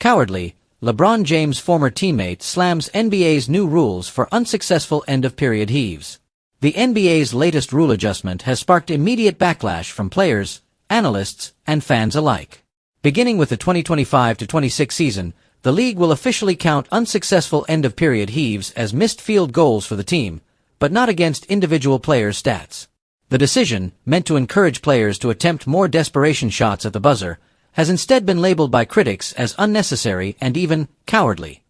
Cowardly, LeBron James' former teammate slams NBA's new rules for unsuccessful end-of-period heaves. The NBA's latest rule adjustment has sparked immediate backlash from players, analysts, and fans alike. Beginning with the 2025-26 season, the league will officially count unsuccessful end-of-period heaves as missed field goals for the team, but not against individual players' stats. The decision, meant to encourage players to attempt more desperation shots at the buzzer, has instead been labeled by critics as unnecessary and even cowardly.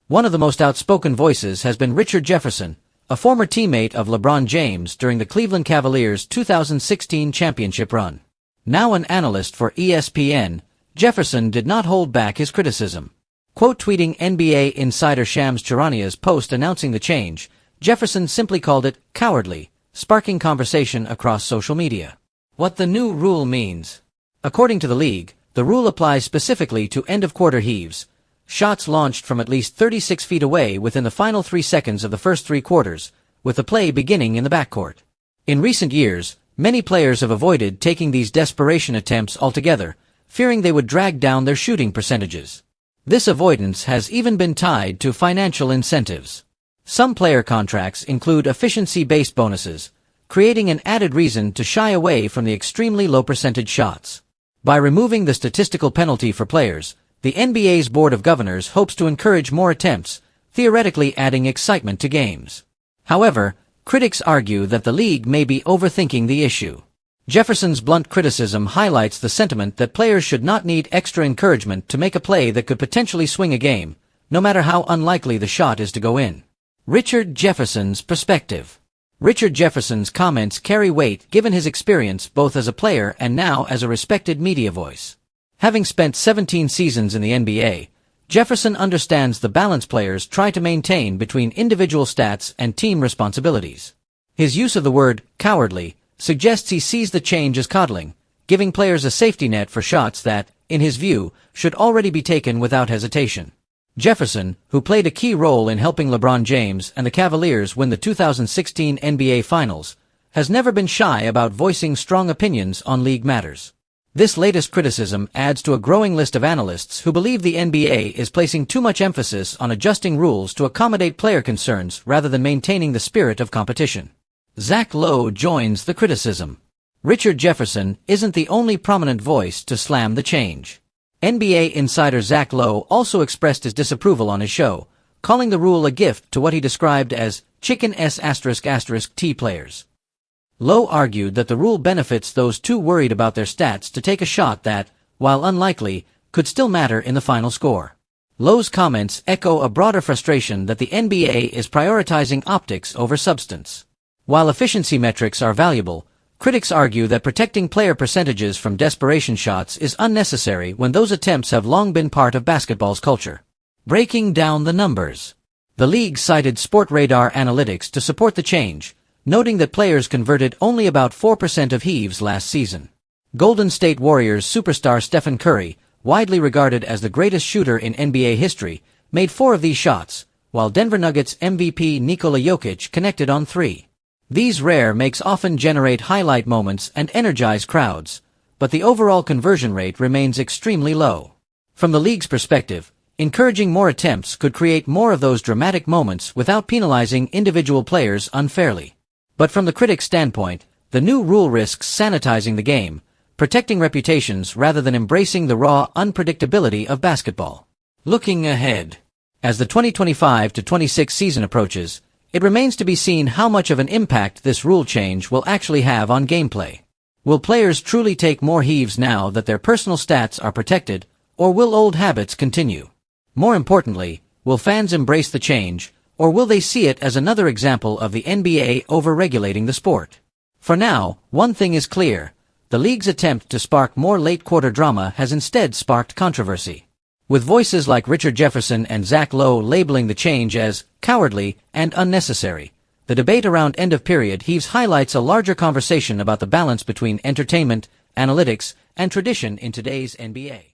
One of the most outspoken voices has been Richard Jefferson, a former teammate of LeBron James during the Cleveland Cavaliers' 2016 championship run. Now an analyst for ESPN, Jefferson did not hold back his criticism. Quote-tweeting NBA insider Shams Charania's post announcing the change, Jefferson simply called it cowardly, sparking conversation across social media. What the new rule means. According to the league, the rule applies specifically to end-of-quarter heaves, shots launched from at least 36 feet away within the final 3 seconds of the first 3 quarters, with the play beginning in the backcourt. In recent years, many players have avoided taking these desperation attempts altogether, fearing they would drag down their shooting percentages. This avoidance has even been tied to financial incentives. Some player contracts include efficiency-based bonuses, creating an added reason to shy away from the extremely low percentage shots. By removing the statistical penalty for players, the NBA's Board of Governors hopes to encourage more attempts, theoretically adding excitement to games. However, critics argue that the league may be overthinking the issue. Jefferson's blunt criticism highlights the sentiment that players should not need extra encouragement to make a play that could potentially swing a game, no matter how unlikely the shot is to go in. Richard Jefferson's perspective. Richard Jefferson's comments carry weight given his experience both as a player and now as a respected media voice. Having spent 17 seasons in the NBA, Jefferson understands the balance players try to maintain between individual stats and team responsibilities. His use of the word cowardly suggests he sees the change as coddling, giving players a safety net for shots that, in his view, should already be taken without hesitation. Jefferson, who played a key role in helping LeBron James and the Cavaliers win the 2016 NBA Finals, has never been shy about voicing strong opinions on league matters. This latest criticism adds to a growing list of analysts who believe the NBA is placing too much emphasis on adjusting rules to accommodate player concerns rather than maintaining the spirit of competition. Zach Lowe joins the criticism. Richard Jefferson isn't the only prominent voice to slam the change. NBA insider Zach Lowe also expressed his disapproval on his show, calling the rule a gift to what he described as chicken **T players. Lowe argued that the rule benefits those too worried about their stats to take a shot that, while unlikely, could still matter in the final score. Lowe's comments echo a broader frustration that the NBA is prioritizing optics over substance. While efficiency metrics are valuable, critics argue that protecting player percentages from desperation shots is unnecessary when those attempts have long been part of basketball's culture. Breaking down the numbers. The league cited SportRadar analytics to support the change, noting that players converted only about 4% of heaves last season. Golden State Warriors superstar Stephen Curry, widely regarded as the greatest shooter in NBA history, made 4 of these shots, while Denver Nuggets MVP Nikola Jokic connected on 3. These rare makes often generate highlight moments and energize crowds, but the overall conversion rate remains extremely low. From the league's perspective, encouraging more attempts could create more of those dramatic moments without penalizing individual players unfairly. But from the critic's standpoint, the new rule risks sanitizing the game, protecting reputations rather than embracing the raw unpredictability of basketball. Looking ahead. As the 2025-26 season approaches, it remains to be seen how much of an impact this rule change will actually have on gameplay. Will players truly take more heaves now that their personal stats are protected, or will old habits continue? More importantly, will fans embrace the change, or will they see it as another example of the NBA over-regulating the sport? For now, one thing is clear: the league's attempt to spark more late-quarter drama has instead sparked controversy. With voices like Richard Jefferson and Zach Lowe labeling the change as cowardly and unnecessary, the debate around end-of-period heaves highlights a larger conversation about the balance between entertainment, analytics, and tradition in today's NBA.